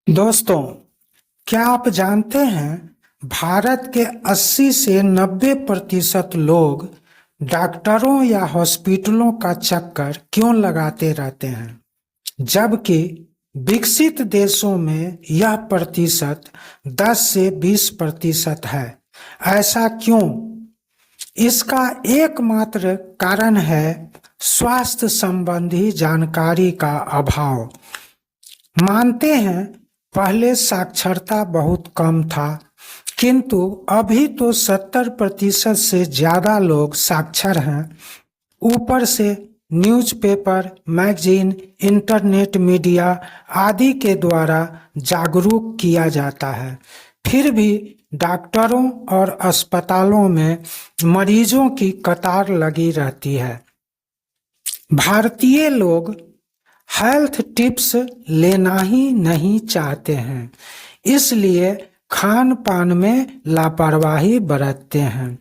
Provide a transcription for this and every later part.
दोस्तों, क्या आप जानते हैं भारत के 80 से 90% लोग डॉक्टरों या हॉस्पिटलों का चक्कर क्यों लगाते रहते हैं, जबकि विकसित देशों में यह प्रतिशत 10 से 20% है। ऐसा क्यों? इसका एकमात्र कारण है स्वास्थ्य संबंधी जानकारी का अभाव। मानते हैं पहले साक्षरता बहुत कम था, किंतु अभी तो 70% से ज़्यादा लोग साक्षर हैं। ऊपर से न्यूज़पेपर, मैगजीन, इंटरनेट मीडिया आदि के द्वारा जागरूक किया जाता है। फिर भी डॉक्टरों और अस्पतालों में मरीजों की कतार लगी रहती है। भारतीय लोग हेल्थ टिप्स लेना ही नहीं चाहते हैं, इसलिए खान पान में लापरवाही बरतते हैं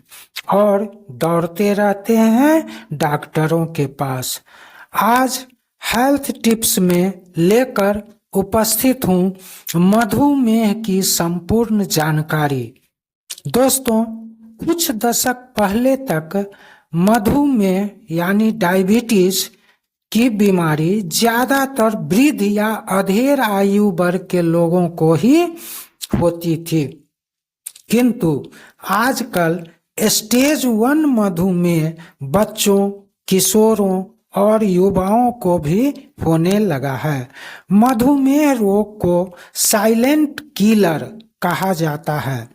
और दौड़ते रहते हैं डॉक्टरों के पास। आज हेल्थ टिप्स में लेकर उपस्थित हूँ मधुमेह की संपूर्ण जानकारी। दोस्तों, कुछ दशक पहले तक मधुमेह यानी डायबिटीज की बीमारी ज्यादातर वृद्ध या अधेड़ आयु वर्ग के लोगों को ही होती थी, किंतु आजकल स्टेज 1 मधुमेह बच्चों, किशोरों और युवाओं को भी होने लगा है। मधुमेह रोग को साइलेंट किलर कहा जाता है।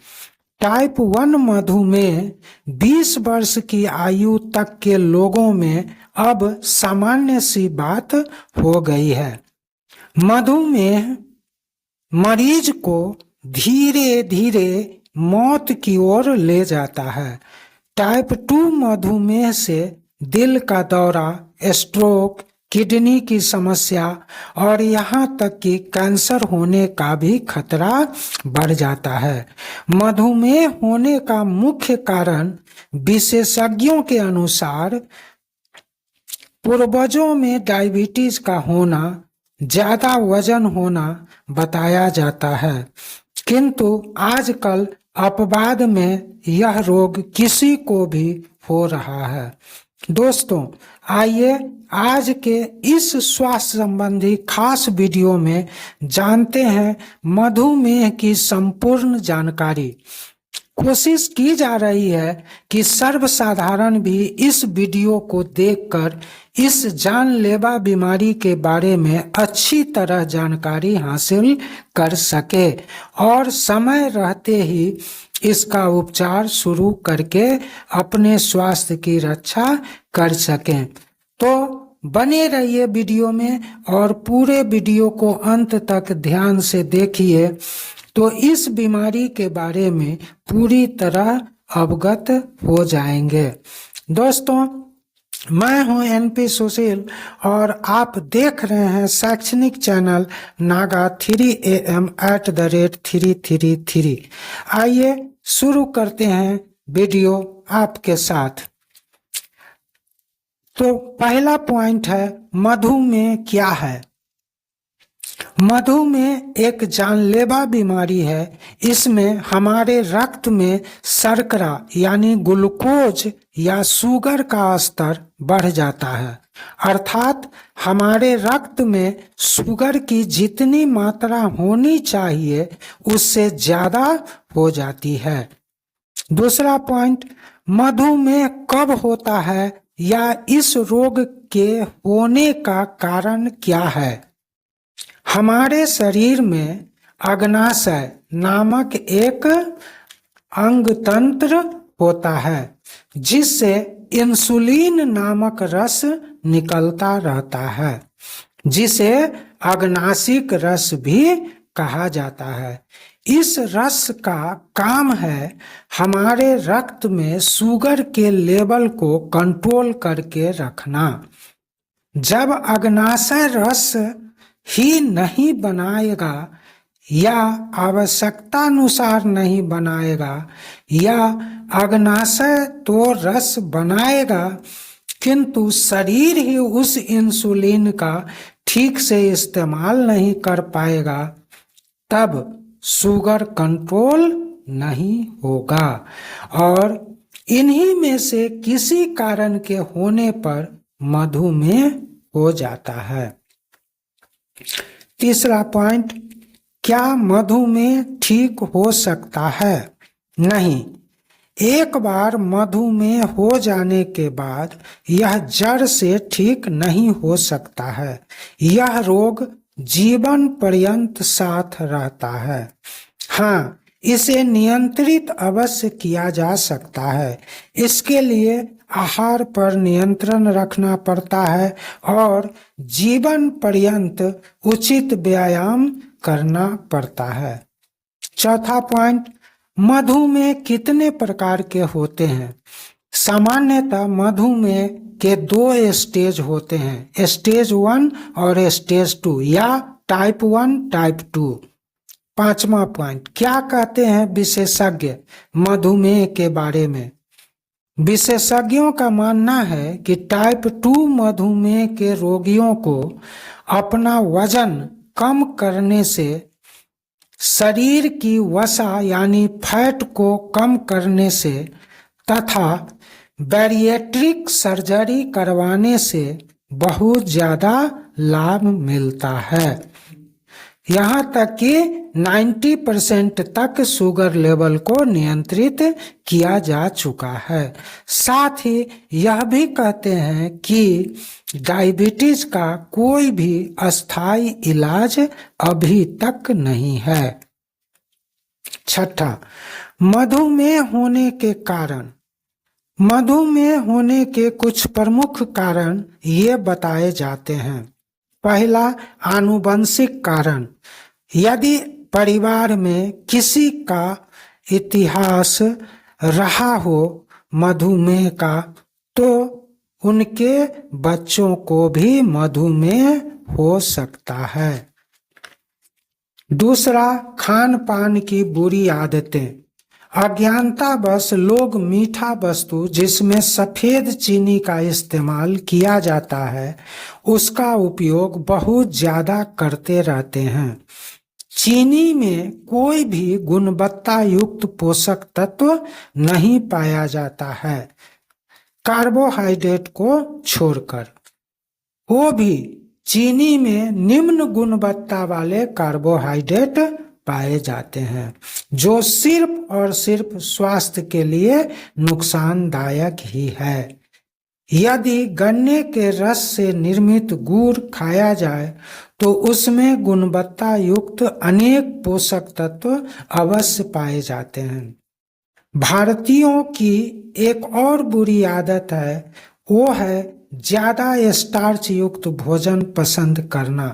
टाइप 1 मधुमेह 20 वर्ष की आयु तक के लोगों में अब सामान्य सी बात हो गई है। मधुमेह मरीज को धीरे धीरे मौत की ओर ले जाता है। टाइप 2 मधुमेह से दिल का दौरा, स्ट्रोक, किडनी की समस्या और यहाँ तक कि कैंसर होने का भी खतरा बढ़ जाता है। मधुमेह होने का मुख्य कारण विशेषज्ञों के अनुसार पूर्वजों में डायबिटीज का होना, ज्यादा वजन होना बताया जाता है, किंतु आजकल अपवाद में यह रोग किसी को भी हो रहा है। दोस्तों, आइए आज के इस स्वास्थ्य संबंधी खास वीडियो में जानते हैं मधुमेह की संपूर्ण जानकारी। कोशिश की जा रही है कि सर्वसाधारण भी इस वीडियो को देखकर इस जानलेवा बीमारी के बारे में अच्छी तरह जानकारी हासिल कर सके और समय रहते ही इसका उपचार शुरू करके अपने स्वास्थ्य की रक्षा कर सकें। तो बने रहिए वीडियो में और पूरे वीडियो को अंत तक ध्यान से देखिए, तो इस बीमारी के बारे में पूरी तरह अवगत हो जाएंगे। दोस्तों, मैं हूं एनपी सुशील और आप देख रहे हैं शैक्षणिक चैनल नागा 3am @333। आइए शुरू करते हैं वीडियो आपके साथ। तो पहला पॉइंट है, मधुमेह क्या है? मधुमेह एक जानलेवा बीमारी है। इसमें हमारे रक्त में शर्करा यानी ग्लूकोज या शुगर का स्तर बढ़ जाता है, अर्थात हमारे रक्त में शुगर की जितनी मात्रा होनी चाहिए उससे ज़्यादा हो जाती है। दूसरा पॉइंट, मधुमेह कब होता है या इस रोग के होने का कारण क्या है? हमारे शरीर में अग्नाशय नामक एक अंग तंत्र होता है जिससे इंसुलिन नामक रस निकलता रहता है, जिसे अग्नाशिक रस भी कहा जाता है। इस रस का काम है हमारे रक्त में शुगर के लेवल को कंट्रोल करके रखना। जब अग्नाशय रस ही नहीं बनाएगा या आवश्यकता अनुसार नहीं बनाएगा, या अग्नाशय तो रस बनाएगा किंतु शरीर ही उस इंसुलिन का ठीक से इस्तेमाल नहीं कर पाएगा, तब शुगर कंट्रोल नहीं होगा और इन्हीं में से किसी कारण के होने पर मधुमेह हो जाता है। तीसरा पॉइंट, क्या मधुमेह ठीक हो सकता है? नहीं, एक बार मधुमेह हो जाने के बाद यह जड़ से ठीक नहीं हो सकता है। यह रोग जीवन पर्यंत साथ रहता है। हाँ, इसे नियंत्रित अवश्य किया जा सकता है। इसके लिए आहार पर नियंत्रण रखना पड़ता है और जीवन पर्यंत उचित व्यायाम करना पड़ता है। चौथा पॉइंट, मधुमेह कितने प्रकार के होते हैं? सामान्यतः मधुमेह के 2 स्टेज होते हैं, स्टेज 1 और स्टेज 2 या टाइप 1 टाइप 2। पांचवा पॉइंट, क्या कहते हैं विशेषज्ञ मधुमेह के बारे में? विशेषज्ञों का मानना है कि टाइप 2 मधुमेह के रोगियों को अपना वजन कम करने से, शरीर की वसा यानी फैट को कम करने से तथा बैरिएट्रिक सर्जरी करवाने से बहुत ज़्यादा लाभ मिलता है। यहाँ तक कि 90% तक शुगर लेवल को नियंत्रित किया जा चुका है। साथ ही यह भी कहते हैं कि डायबिटीज का कोई भी अस्थायी इलाज अभी तक नहीं है। छठा, मधुमेह होने के कारण। मधुमेह होने के कुछ प्रमुख कारण ये बताए जाते हैं। पहला, आनुवंशिक कारण। यदि परिवार में किसी का इतिहास रहा हो मधुमेह का तो उनके बच्चों को भी मधुमेह हो सकता है। दूसरा, खान पान की बुरी आदतें। अज्ञानतावश लोग मीठा वस्तु जिसमें सफ़ेद चीनी का इस्तेमाल किया जाता है उसका उपयोग बहुत ज़्यादा करते रहते हैं। चीनी में कोई भी गुणवत्ता युक्त पोषक तत्व नहीं पाया जाता है, कार्बोहाइड्रेट को छोड़कर। वो भी चीनी में निम्न गुणवत्ता वाले कार्बोहाइड्रेट पाए जाते हैं जो सिर्फ और सिर्फ स्वास्थ्य के लिए नुकसानदायक ही है। यदि गन्ने के रस से निर्मित गुड़ खाया जाए तो उसमें गुणवत्ता युक्त अनेक पोषक तत्व अवश्य पाए जाते हैं। भारतीयों की एक और बुरी आदत है, वो है ज्यादा स्टार्च युक्त भोजन पसंद करना।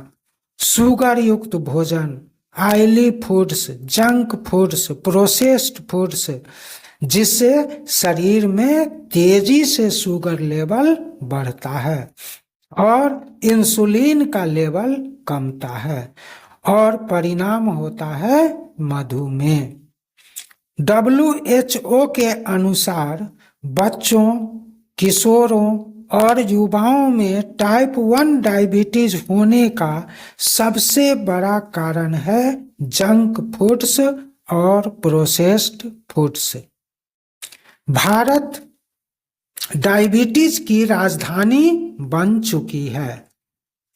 शुगर युक्त भोजन, oily foods, junk foods, processed foods, जिससे शरीर में तेजी से शुगर लेवल बढ़ता है और इंसुलिन का लेवल कमता है और परिणाम होता है मधुमेह। WHO के अनुसार बच्चों, किशोरों और युवाओं में टाइप 1 डायबिटीज होने का सबसे बड़ा कारण है जंक फूड्स और प्रोसेस्ड फूड्स। भारत डायबिटीज की राजधानी बन चुकी है।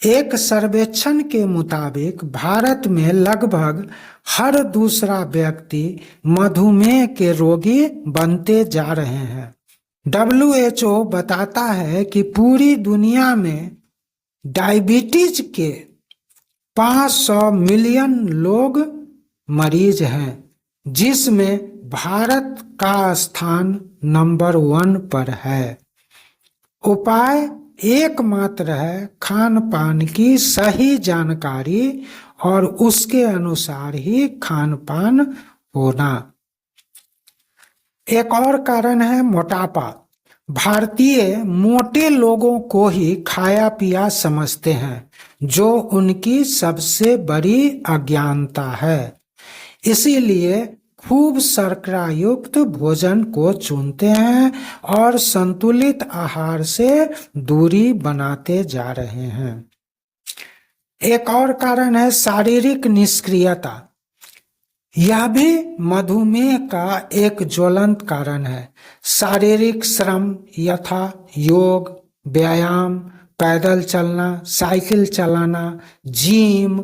एक सर्वेक्षण के मुताबिक भारत में लगभग हर दूसरा व्यक्ति मधुमेह के रोगी बनते जा रहे हैं। WHO बताता है कि पूरी दुनिया में डायबिटीज के 500 मिलियन लोग मरीज हैं, जिसमें भारत का स्थान नंबर 1 पर है। उपाय एकमात्र है खान पान की सही जानकारी और उसके अनुसार ही खान पान होना। एक और कारण है मोटापा। भारतीय मोटे लोगों को ही खाया पिया समझते हैं, जो उनकी सबसे बड़ी अज्ञानता है। इसीलिए खूब शर्करा युक्त भोजन को चुनते हैं और संतुलित आहार से दूरी बनाते जा रहे हैं। एक और कारण है शारीरिक निष्क्रियता। यह भी मधुमेह का एक ज्वलंत कारण है। शारीरिक श्रम यथा योग, व्यायाम, पैदल चलना, साइकिल चलाना, जिम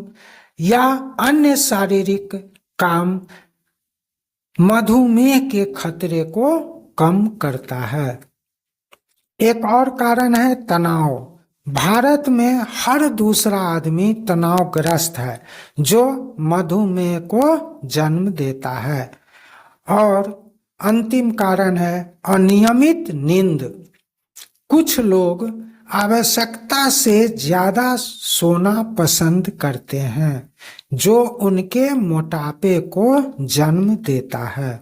या अन्य शारीरिक काम मधुमेह के खतरे को कम करता है। एक और कारण है तनाव। भारत में हर दूसरा आदमी तनावग्रस्त है, जो मधुमेह को जन्म देता है। और अंतिम कारण है अनियमित नींद। कुछ लोग आवश्यकता से ज्यादा सोना पसंद करते हैं, जो उनके मोटापे को जन्म देता है।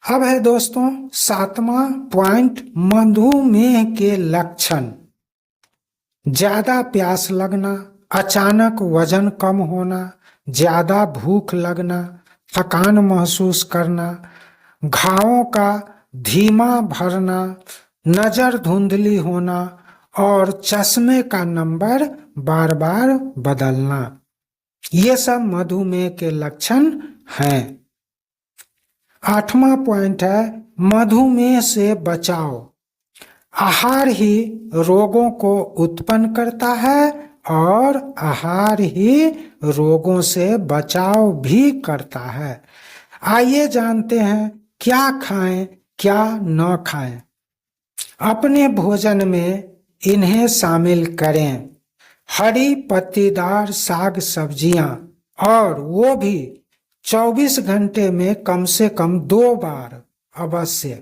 अब है दोस्तों 7वां पॉइंट, मधुमेह के लक्षण। ज्यादा प्यास लगना, अचानक वजन कम होना, ज्यादा भूख लगना, थकान महसूस करना, घावों का धीमा भरना, नजर धुंधली होना और चश्मे का नंबर बार बार बदलना, ये सब मधुमेह के लक्षण हैं। 8वां पॉइंट है मधुमेह से बचाव। आहार ही रोगों को उत्पन्न करता है और आहार ही रोगों से बचाव भी करता है। आइए जानते हैं क्या खाएं क्या न खाएं। अपने भोजन में इन्हें शामिल करें। हरी पत्तीदार साग सब्जियां, और वो भी 24 घंटे में कम से कम 2 बार अवश्य।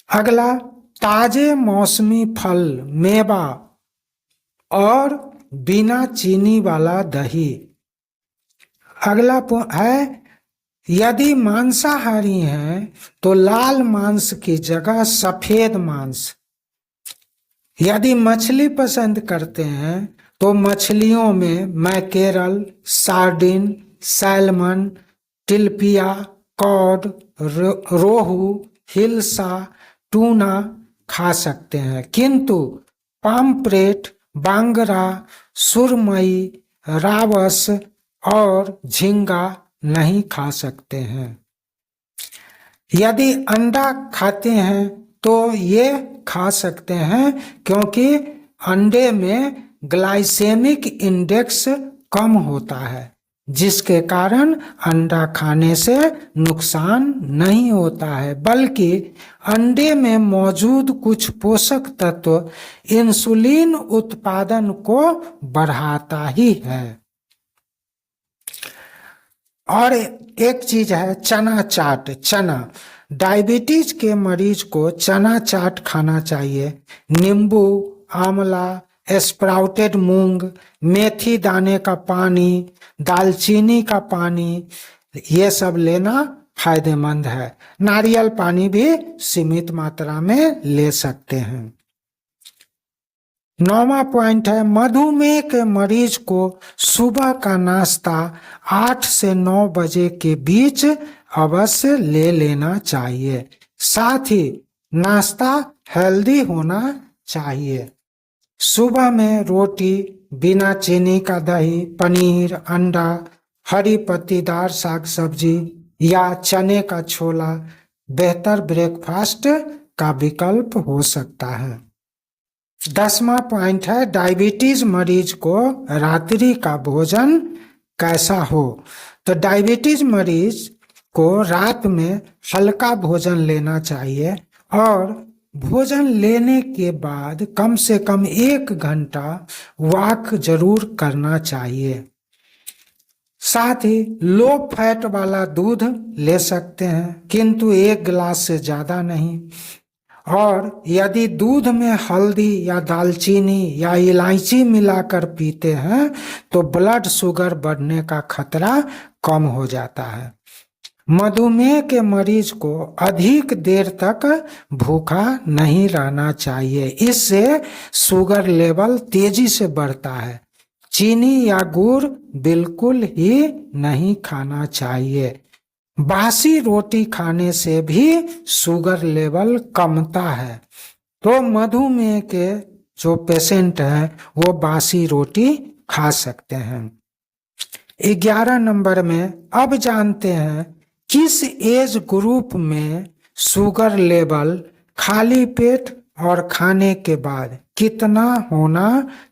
अगला, ताजे मौसमी फल, मेवा और बिना चीनी वाला दही। अगला है यदि मांसाहारी हैं तो लाल मांस की जगह सफेद मांस। यदि मछली पसंद करते हैं तो मछलियों में मैकेरल, सार्डिन, सैल्मन, टिलपिया, कॉड, रोहू, हिल्सा, टूना खा सकते हैं, किंतु पाम्फ्रेट, बांगरा, सुरमई, रावस और झींगा नहीं खा सकते हैं। यदि अंडा खाते हैं तो ये खा सकते हैं, क्योंकि अंडे में ग्लाइसेमिक इंडेक्स कम होता है, जिसके कारण अंडा खाने से नुकसान नहीं होता है, बल्कि अंडे में मौजूद कुछ पोषक तत्व इंसुलिन उत्पादन को बढ़ाता ही है। और एक चीज है चना चाट। चना, डायबिटीज के मरीज को चना चाट खाना चाहिए। नींबू, आंवला, स्प्राउटेड मूंग, मेथी दाने का पानी, दालचीनी का पानी, ये सब लेना फायदेमंद है। नारियल पानी भी सीमित मात्रा में ले सकते हैं। 9वां पॉइंट है मधुमेह के मरीज को सुबह का नाश्ता 8 से 9 बजे के बीच अवश्य ले लेना चाहिए। साथ ही नाश्ता हेल्दी होना चाहिए। सुबह में रोटी, बिना चीनी का दही, पनीर, अंडा, हरी पत्तीदार साग सब्जी या चने का छोला बेहतर ब्रेकफास्ट का विकल्प हो सकता है। 10वां पॉइंट है डायबिटीज मरीज को रात्रि का भोजन कैसा हो। तो डायबिटीज मरीज को रात में हल्का भोजन लेना चाहिए और भोजन लेने के बाद कम से कम 1 घंटा वॉक जरूर करना चाहिए। साथ ही लो फैट वाला दूध ले सकते हैं, किंतु 1 गिलास से ज्यादा नहीं। और यदि दूध में हल्दी या दालचीनी या इलायची मिलाकर पीते हैं तो ब्लड शुगर बढ़ने का खतरा कम हो जाता है। मधुमेह के मरीज को अधिक देर तक भूखा नहीं रहना चाहिए, इससे शुगर लेवल तेजी से बढ़ता है। चीनी या गुड़ बिल्कुल ही नहीं खाना चाहिए। बासी रोटी खाने से भी शुगर लेवल कमता है, तो मधुमेह के जो पेशेंट हैं वो बासी रोटी खा सकते हैं। 11 नंबर में अब जानते हैं किस एज ग्रुप में शुगर लेवल खाली पेट और खाने के बाद कितना होना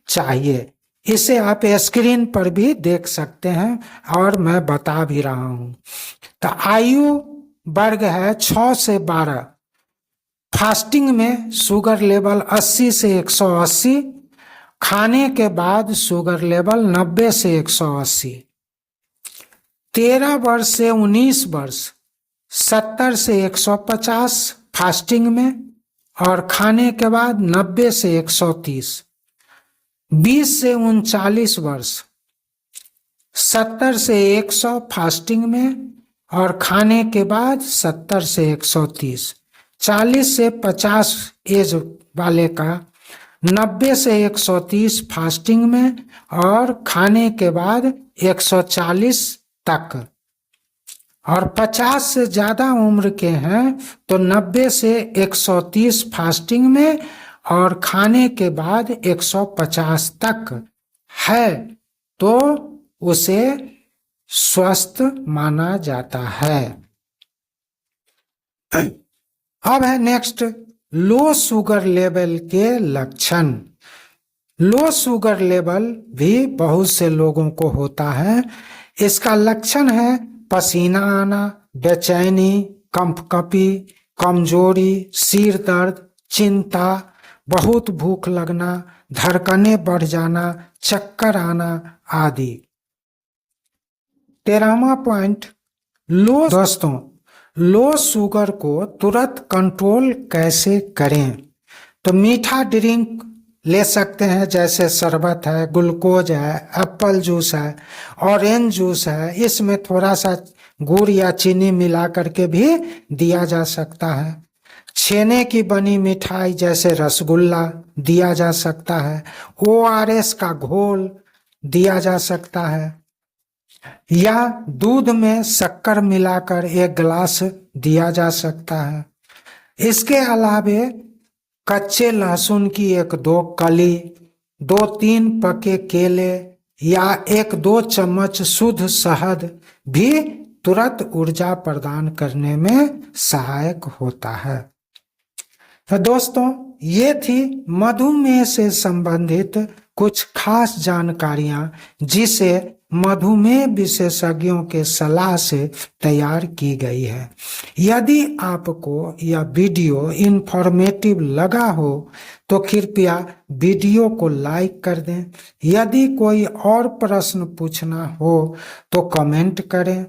चाहिए। इसे आप स्क्रीन पर भी देख सकते हैं और मैं बता भी रहा हूं। तो आयु वर्ग है 6 से 12। फास्टिंग में शुगर लेवल 80 से 180, खाने के बाद शुगर लेवल 90 से 180। 13 वर्ष से 19 वर्ष 70 से 150 फास्टिंग में और खाने के बाद 90 से 130। 20 से 39 वर्ष 70 से 100 फास्टिंग में और खाने के बाद 70 से 130। 40 से 50 एज वाले का 90 से 130 फास्टिंग में और खाने के बाद 140 तक। और 50 से ज़्यादा उम्र के हैं तो 90 से 130 फास्टिंग में और खाने के बाद 150 तक है तो उसे स्वस्थ माना जाता है। अब है नेक्स्ट लो शुगर लेवल के लक्षण। लो शुगर लेवल भी बहुत से लोगों को होता है। इसका लक्षण है पसीना आना, बेचैनी, कंपकपी, कमजोरी, सिर दर्द, चिंता, बहुत भूख लगना, धड़कनें बढ़ जाना, चक्कर आना आदि। 13वां पॉइंट दोस्तों लो शुगर को तुरंत कंट्रोल कैसे करें। तो मीठा ड्रिंक ले सकते हैं जैसे शरबत है, ग्लूकोज है, एप्पल जूस है, ऑरेंज जूस है। इसमें थोड़ा सा गुड़ या चीनी मिला करके भी दिया जा सकता है। छेने की बनी मिठाई जैसे रसगुल्ला दिया जा सकता है। ORS का घोल दिया जा सकता है या दूध में शक्कर मिलाकर 1 गिलास दिया जा सकता है। इसके अलावे कच्चे लहसुन की 1-2 कली, 2-3 पके केले या 1-2 चम्मच शुद्ध शहद भी तुरंत ऊर्जा प्रदान करने में सहायक होता है। तो दोस्तों ये थी मधुमेह से संबंधित कुछ खास जानकारियां जिसे मधुमेह विशेषज्ञों के सलाह से तैयार की गई है। यदि आपको यह वीडियो इंफॉर्मेटिव लगा हो तो कृपया वीडियो को लाइक कर दें। यदि कोई और प्रश्न पूछना हो तो कमेंट करें।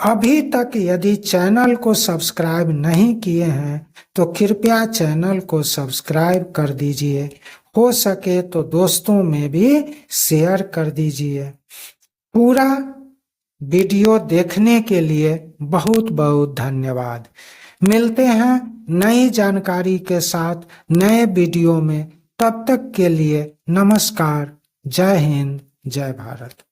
अभी तक यदि चैनल को सब्सक्राइब नहीं किए हैं तो कृपया चैनल को सब्सक्राइब कर दीजिए। हो सके तो दोस्तों में भी शेयर कर दीजिए। पूरा वीडियो देखने के लिए बहुत बहुत धन्यवाद। मिलते हैं नई जानकारी के साथ नए वीडियो में। तब तक के लिए नमस्कार। जय हिंद, जय भारत।